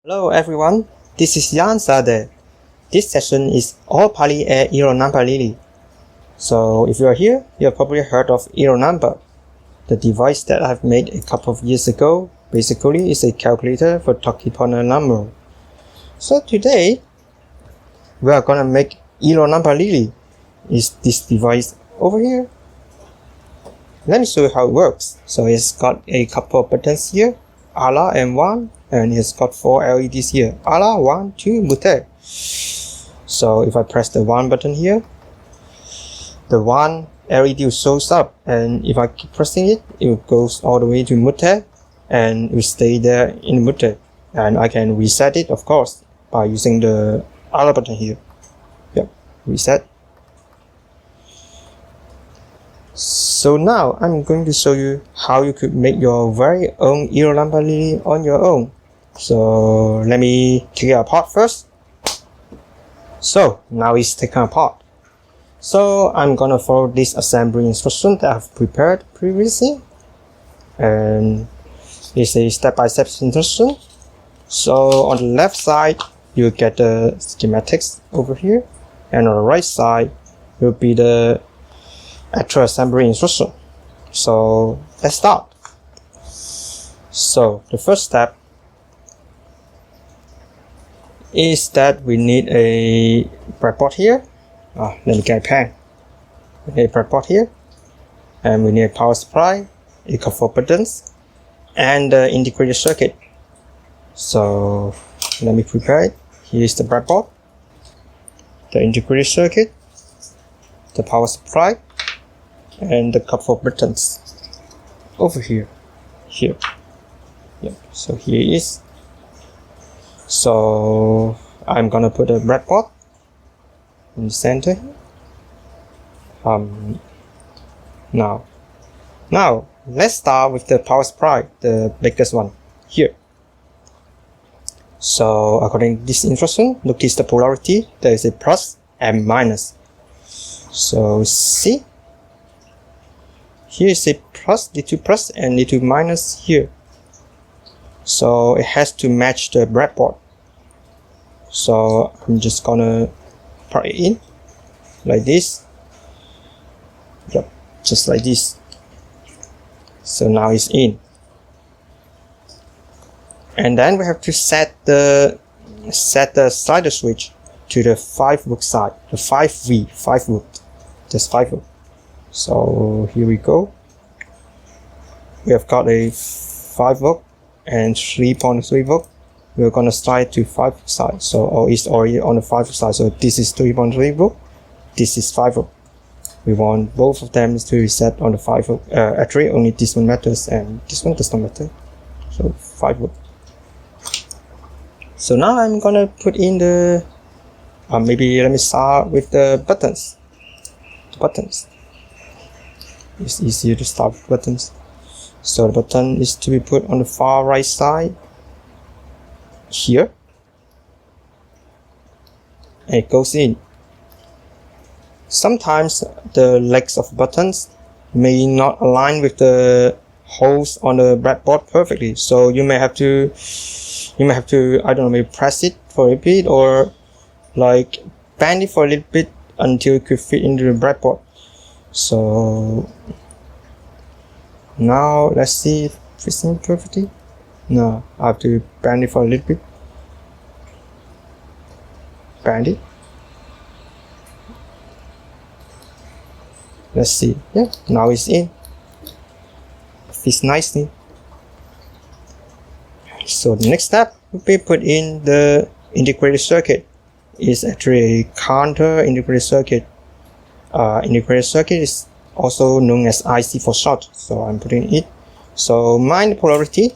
Hello everyone, this is Jan Sade. This session is all pali and nanpa lili. So if you are here, you have probably heard of nanpa. The device that I've made a couple of years ago basically is a calculator for Toki Pona number. So today, we are gonna make nanpa lili. Is this device over here? Let me show you how it works. So it's got a couple of buttons here, ala and 1. And it's got 4 LEDs here. Ala 1, 2, mute. So if I press the 1 button here, the 1 LED shows up, and if I keep pressing it, it goes all the way to mute, and it will stay there in mute. And I can reset it, of course, by using the Ala button here. Yep, reset. So now I'm going to show you how you could make your very own nanpa lili on your own. So let me take it apart first. So now it's taken apart. So I'm gonna follow this assembly instruction that I've prepared previously, and it's a step-by-step instruction. So on the left side you get the schematics over here, and on the right side will be the actual assembly instruction. So let's start. So the first step is that we need a breadboard here. Let me get a pen. We need a breadboard here, and we need a power supply, a couple of buttons, and the integrated circuit. So let me prepare it. Here's the breadboard, the integrated circuit, the power supply, and the couple of buttons over here. Yep. So here it is. So I'm gonna put a breadboard in the center. Now let's start with the power supply, the biggest one here. So according to this instruction, notice the polarity. There is a plus and minus. So see, here is a plus, little plus and little minus here. So it has to match the breadboard. So I'm just gonna plug it in like this. Yep, just like this. So now it's in. And then we have to set the slider switch to the 5-volt side, the 5 volt. Just 5 volt. So here we go. We have got a 5 volt and 3.3 volt. We're gonna slide to 5 side. So it's already on the 5 side. So this is 3.3 volt. This is 5 volt. We want both of them to reset on the 5 volt. Actually, only this one matters and this one does not matter. So 5 volt. So now I'm gonna put in the. Maybe let me start with the buttons. It's easier to start with buttons. So the button is to be put on the far right side here, and it goes in. Sometimes the legs of buttons may not align with the holes on the breadboard perfectly, so you may have to I don't know, maybe press it for a bit or like bend it for a little bit until it could fit into the breadboard. So now let's see if it fits in perfectly. No, I have to bend it for a little bit. Bend it. Let's see. Yeah, now it's in. Fits nicely. So the next step will be put in the integrated circuit. It's actually a counter integrated circuit. Integrated circuit is also known as IC for short. So I'm putting it. So mind the polarity.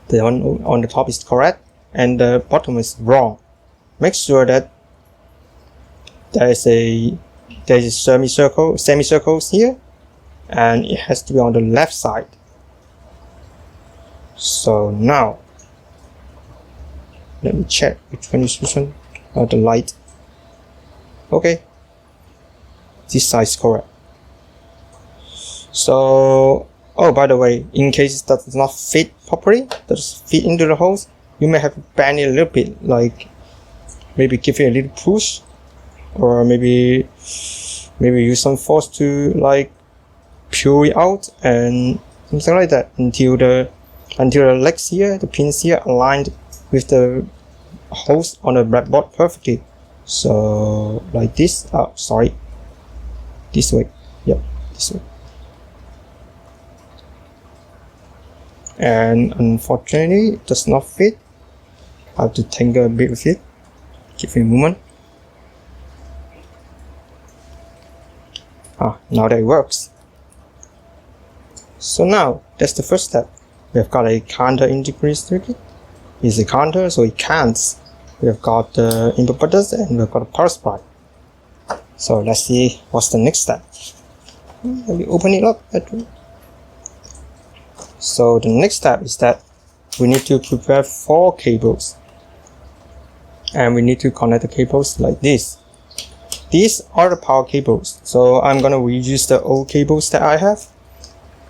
The one on the top is correct and the bottom is wrong. Make sure that there is a semicircles here, and it has to be on the left side. So now let me check which one is which one. The light. Okay, this side is correct. So Oh, by the way, in case it does not fit properly, does fit into the holes, you may have to bend it a little bit, like maybe give it a little push, or maybe use some force to like pull it out and something like that until the legs here, the pins here, aligned with the holes on the breadboard perfectly. So like this. Oh, sorry. This way. Yep, this way. And unfortunately, it does not fit. I have to tinker a bit with it. Give it a moment. Now that it works. So now, that's the first step. We have got a counter integrated circuit. It's a counter, so it counts. We have got the input buttons and we've got a power supply. So let's see what's the next step. Let me open it up. So the next step is that we need to prepare 4 cables. And we need to connect the cables like this. These are the power cables. So I'm gonna reuse the old cables that I have.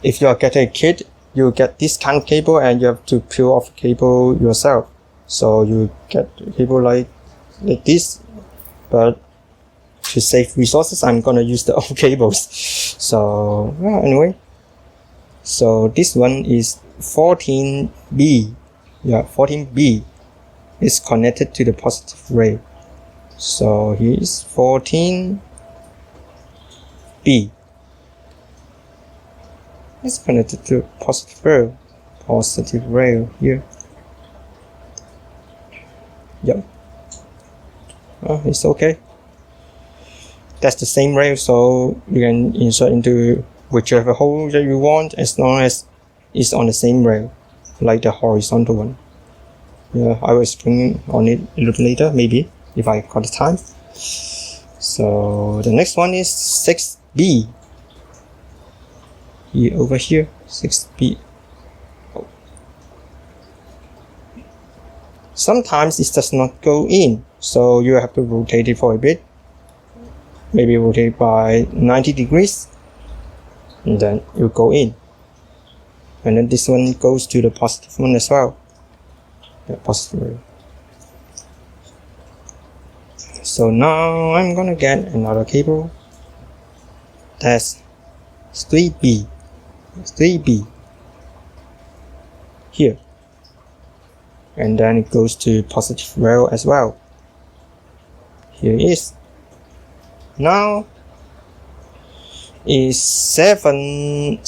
If you are getting a kit, you get this kind of cable and you have to peel off the cable yourself. So you get a cable like this, but to save resources, I'm gonna use the old cables. So anyway, so this one is 14B. Yeah, 14B is connected to the positive rail. So here is 14B. It's connected to positive rail. Positive rail here. Yep. It's okay. That's the same rail, so you can insert into whichever hole that you want as long as it's on the same rail, like the horizontal one. Yeah, I will explain on it a little later, maybe, if I got the time. So the next one is 6B. Over here, 6B. Oh. Sometimes it does not go in, so you have to rotate it for a bit. Maybe rotate by 90 degrees, and then you go in. And then this one goes to the positive one as well. Yeah, positive. So now I'm gonna get another cable. That's 3B. 3B. Here. And then it goes to positive rail as well. Here it is. Now is 7I.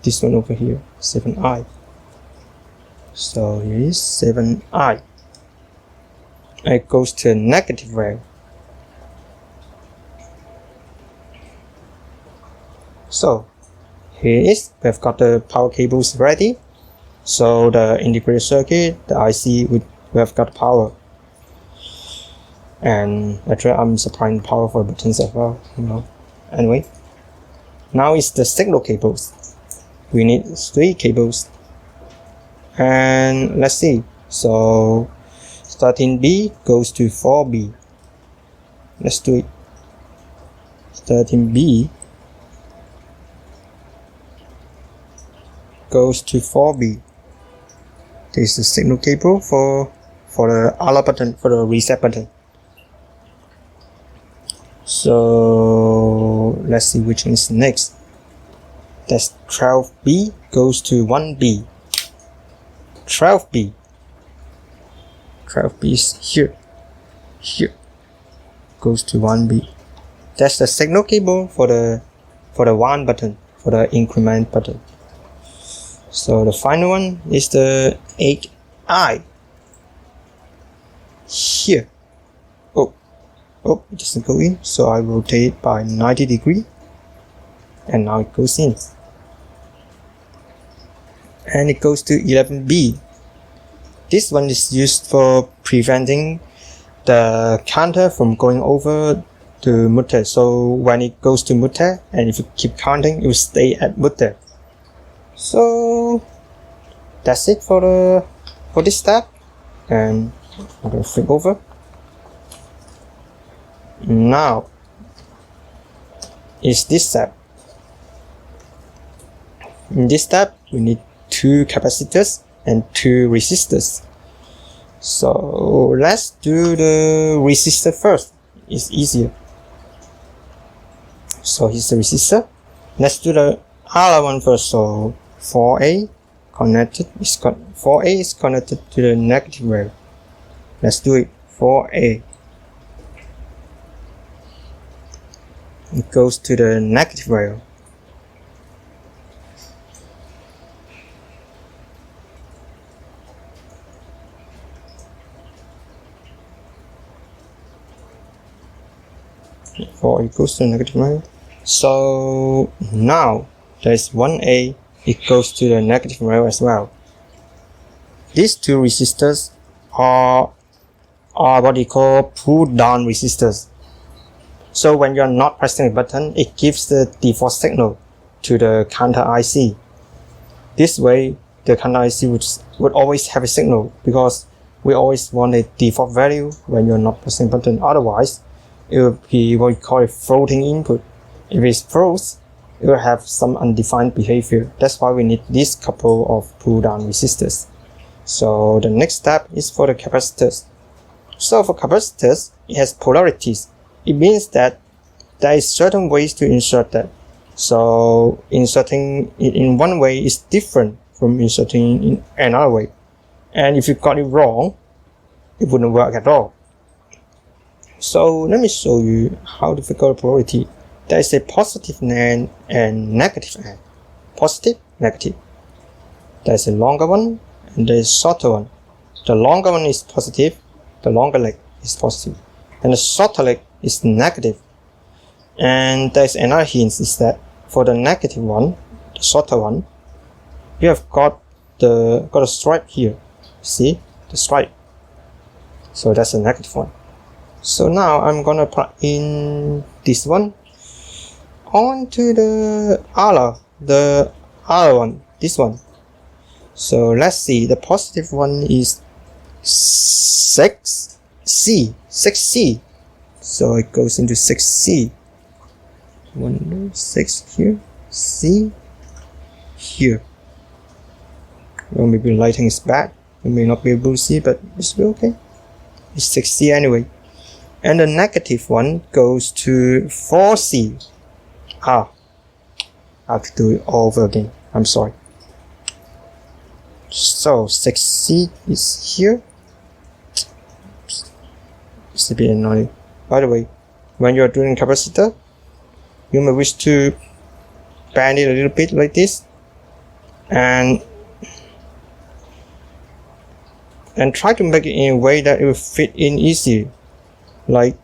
This one over here, 7I. So here is 7I. It goes to negative rail. So here it is. We've got the power cables ready. So the integrated circuit, the IC, we have got power. And actually I'm supplying power for buttons as well, Anyway, now it's the signal cables. We need 3 cables. And let's see. So 13B goes to 4B. Let's do it. 13B goes to 4B. This is the signal cable for the alert button, for the reset button. So let's see which one is next. That's 12B goes to 1B. 12B is here. Goes to 1B. That's the signal cable for the 1 button, for the increment button. So the final one is the 8I. Here. Oh, it doesn't go in, so I rotate it by 90 degrees, and now it goes in. And it goes to 11B. This one is used for preventing the counter from going over to mutter. So when it goes to mutter, and if you keep counting, it will stay at mutter. So that's it for this step, and I'm gonna flip over. Now is this step. In this step, we need 2 capacitors and 2 resistors. So let's do the resistor first. It's easier. So here's the resistor. Let's do the other one first. So 4A connected is 4A is connected to the negative rail. Let's do it. 4A. It goes to the negative rail. Before it goes to the negative rail. So now there's 1A, it goes to the negative rail as well. These 2 resistors are what we call pull down resistors. So when you're not pressing a button, it gives the default signal to the counter IC. This way, the counter IC would always have a signal, because we always want a default value when you're not pressing a button. Otherwise, it will be what we call a floating input. If it froze, it will have some undefined behavior. That's why we need this couple of pull down resistors. So the next step is for the capacitors. So for capacitors, it has polarities. It means that there is certain ways to insert that. So inserting it in one way is different from inserting in another way. And if you got it wrong, it wouldn't work at all. So let me show you how to figure out polarity. There is a positive end and negative end. Positive, negative. There is a longer one and there is a shorter one. The longer one is positive, the longer leg is positive, and the shorter leg is negative. And there is another hint, is that for the negative one, the shorter one, you have got a stripe here. See the stripe? So that's a negative one. So now I'm gonna plug in this one onto the other one, this one. So let's see, the positive one is 6C. So it goes into 6C. 6 here, C here. Well, maybe lighting is bad. You may not be able to see, but it's okay. It's 6C anyway. And the negative one goes to 4C. I have to do it all over again. I'm sorry. So 6C is here. It's a bit annoying. By the way, when you're doing capacitor, you may wish to bend it a little bit like this, and try to make it in a way that it will fit in easy. Like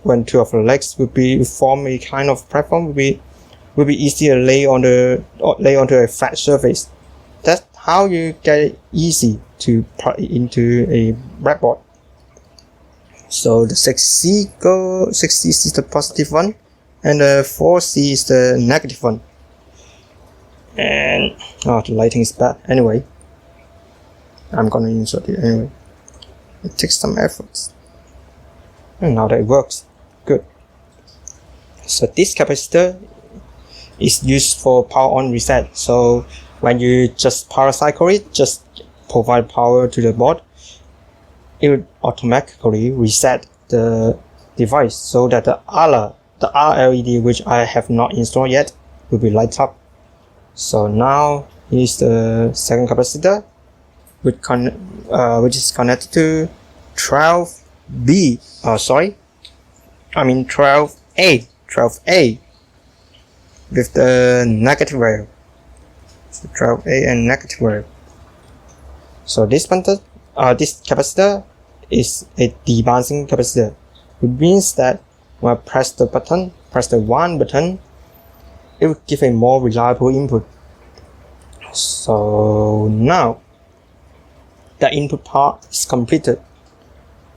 when 2 of the legs will form a kind of platform, will be easier to lay onto a flat surface. That's how you get it easy to plug it into a breadboard. So the 6C is the positive one, and the 4C is the negative one. And the lighting is bad. Anyway, I'm gonna insert it anyway. It takes some efforts. And now that it works, good. So this capacitor is used for power on reset. So when you just power cycle it, just provide power to the board, it will automatically reset the device so that the R LED, which I have not installed yet, will be light up. So now here's the second capacitor, which is connected to 12A with the negative rail. So 12A and negative rail. So this capacitor is a debouncing capacitor, which means that when I press the 1 button, it will give a more reliable input. So now the input part is completed.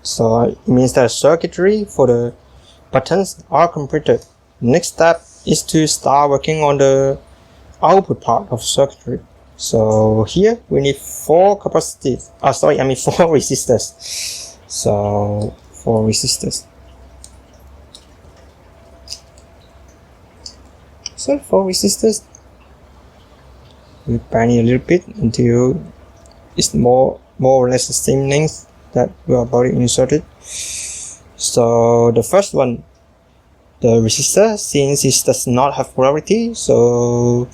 So it means that circuitry for the buttons are completed. Next step is to start working on the output part of circuitry. So here we need 4 resistors. So 4 resistors. So 4 resistors. We bend it a little bit until it's more or less the same length that we are about to insert it. So the first one, the resistor, since it does not have polarity, so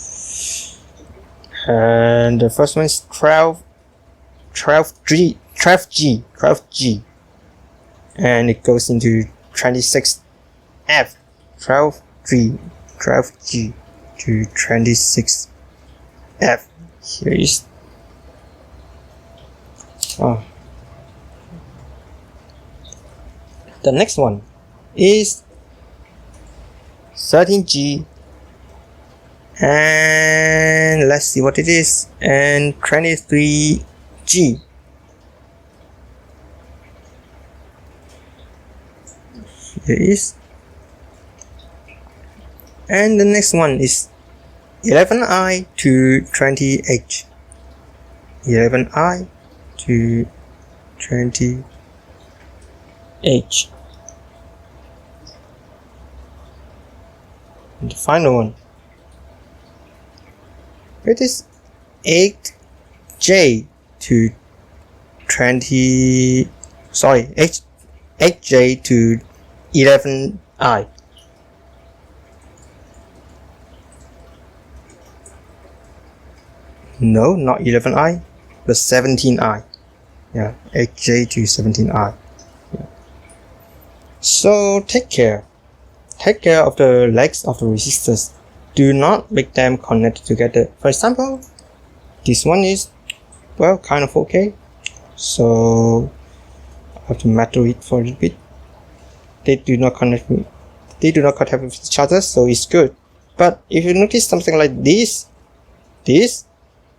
and the first one is 12G, and it goes into 26F, 12G to 26F. Here is the next one is 13G, and let's see what it is, and 23G. Here is, and the next one is 11I to 20H, 11I to 20H. And the final one, it is 8J to 8J to 11I. No, not 11I, but 17I. Yeah, 8J to 17I. Yeah. So take care of the legs of the resistors. Do not make them connected together. For example, this one is, well, kind of okay, so I have to metal it for a little bit. They do not connect with each other, so it's good. But if you notice something like this,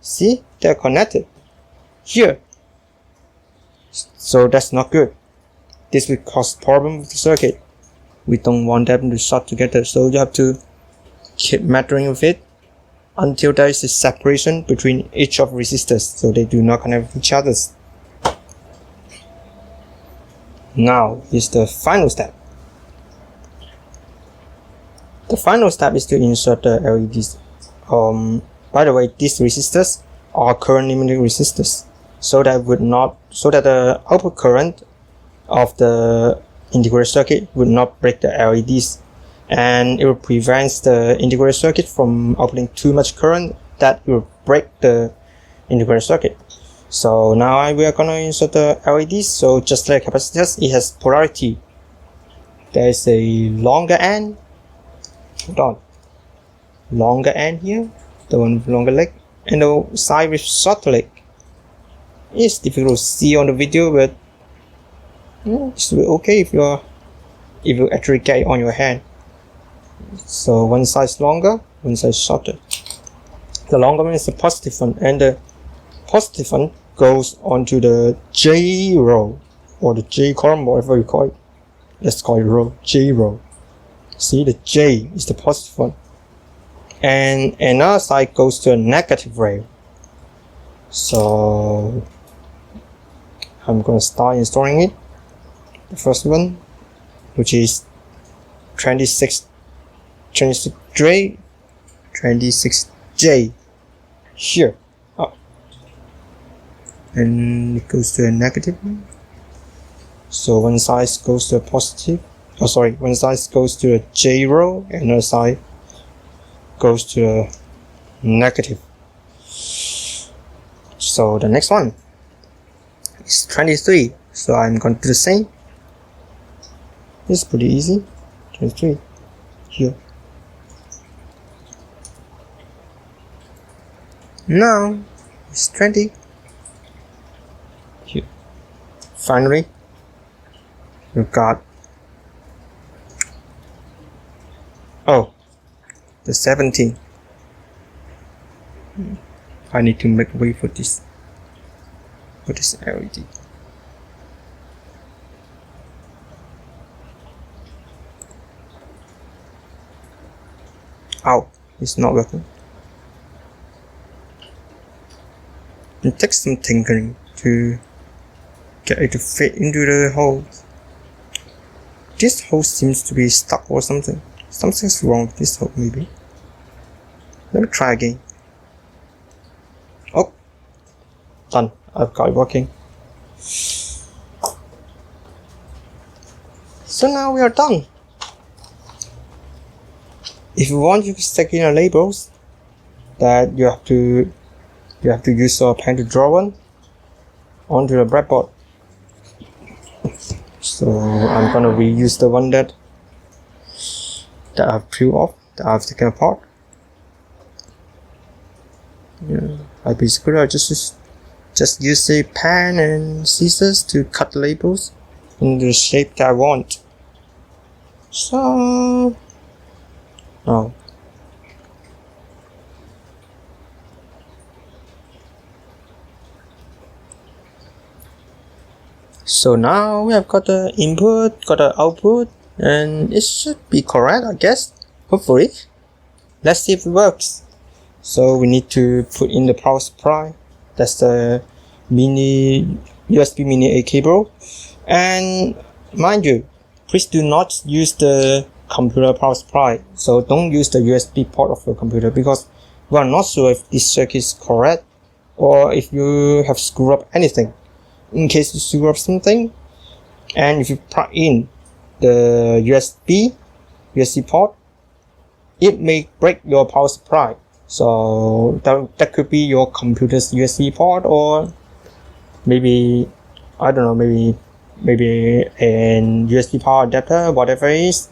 see, they're connected here, so that's not good. This will cause problem with the circuit. We don't want them to short together, so you have to keep measuring with it until there is a separation between each of resistors, so they do not connect with each other. Now is the final step. The final step is to insert the LEDs. By the way, these resistors are current limiting resistors, so that the output current of the integrated circuit would not break the LEDs, and it will prevent the integrated circuit from outputting too much current that will break the integrated circuit. So now we are gonna insert the LEDs. So just like capacitors, it has polarity. There is a longer end. Hold on. Longer end here, the one with longer leg, and the side with shorter leg. It's difficult to see on the video, but it's okay if you actually get it on your hand. So one side is longer, one side is shorter. The longer one is the positive one, and the positive one goes onto the J row or the J column, whatever you call it. Let's call it row, J row. See, the J is the positive one, and another side goes to a negative rail. So I'm going to start installing it. The first one, which is 26J here, and it goes to a negative one. So one side goes to a positive. One side goes to a J row, and another side goes to a negative. So the next one is 23. So I'm going to do the same. It's pretty easy. 23 here. Now it's 20 here. Finally, we've got the 17. I need to make way for this LED. Ow, it's not working. It takes some tinkering to get it to fit into the hole. This hole seems to be stuck or something. Something's wrong with this hole, maybe. Let me try again. Oh, done. I've got it working. So now we are done. If you want, you can stick in labels that you have to use a pen to draw one onto the breadboard. So I'm gonna reuse the one that I've peeled off, that I've taken apart. Yeah, I just use a pen and scissors to cut the labels in the shape that I want. So now we have got the input, got the output, and it should be correct, I guess. Hopefully. Let's see if it works. So we need to put in the power supply. That's the USB mini A cable. And mind you, please do not use the computer power supply. So don't use the USB port of your computer, because we are not sure if this circuit is correct or if you have screwed up anything. In case you screw up something, and if you plug in the USB port, it may break your power supply. So that could be your computer's USB port, or maybe, I don't know, maybe an USB power adapter, whatever it is.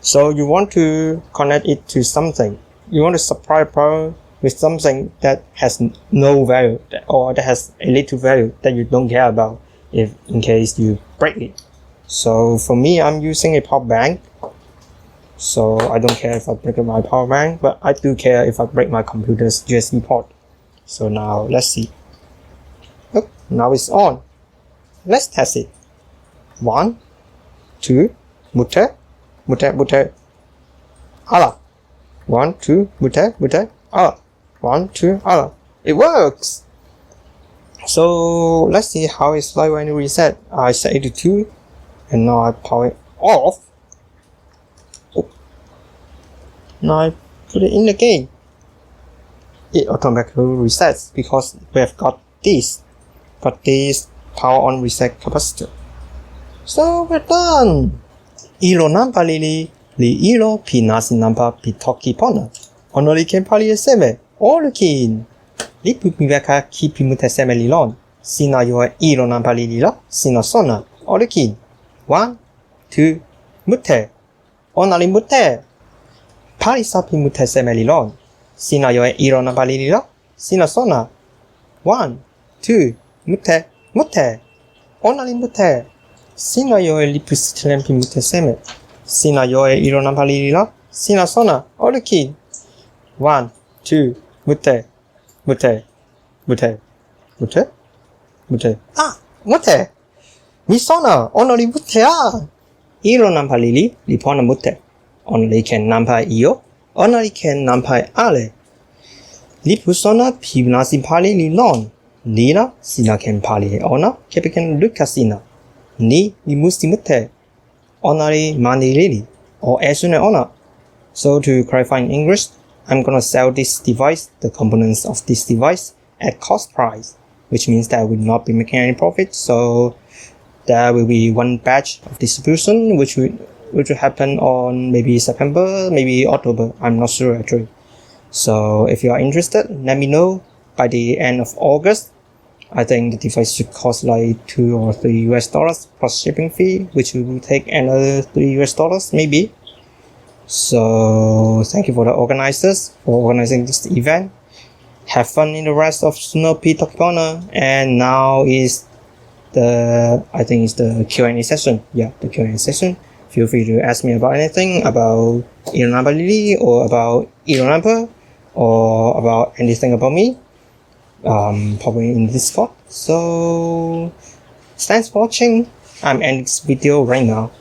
So you want to connect it to something. You want to supply power with something that has no value, or that has a little value that you don't care about if in case you break it. So for me, I'm using a power bank. So I don't care if I break my power bank, but I do care if I break my computer's USB port. So now let's see. Oh, now it's on. Let's test it. 1, 2, muter, ala. 1, 2, muter, ala. 1, 2, ala. It works! So let's see how it's like when you reset. I set it to 2, and now I power it off. Oh. Now I put it in again. It automatically resets because we have got this power on reset capacitor. So we're done! Ilo nanpa lili, liil pinasi nanpa Toki Pona. Onoli ken pali seme, olukin. Lipu miveka kipi mute seme lilon. Sina yo ilo nanpa lili la, sina sona, olukin. 1, 2, mute. Onali mute. Pali sapi mute seme lilon. Sina yo ilo nanpa lili la, sina sona. 1, 2, mute. Onali mute. Sina yo lipu sitelen pi mute seme. Sina yo ilo nanpa lili la, sina sona, olukin. 1, 2, mute. Ah, mute. Mi sona, onoli mutea. Ilo nanpa lili, li pona mute. Onoli ken nanpa io, onoli ken nanpa ale. Lipu sona pi nasi pali li lon. Lila, sina ken pali ona, kepeken luka sina. Ni li musti mute. Onali mani lili, or esune ona. So to clarify in English, I'm gonna sell this device, the components of this device, at cost price, which means that I will not be making any profit. So there will be one batch of distribution, which will happen on maybe September, maybe October. I'm not sure actually. So if you are interested, let me know. By the end of August, I think the device should cost like $2 or $3 plus shipping fee, which will take another $3 maybe. So thank you for the organizers for organizing this event. Have fun in the rest of Suno Toki Pona. And now is I think it's the Q&A session. Yeah, the Q&A session. Feel free to ask me about anything about ilo nanpa lili, or about ilo nanpa, or about anything about me. Probably in Discord. So thanks for watching. I'm ending this video right now.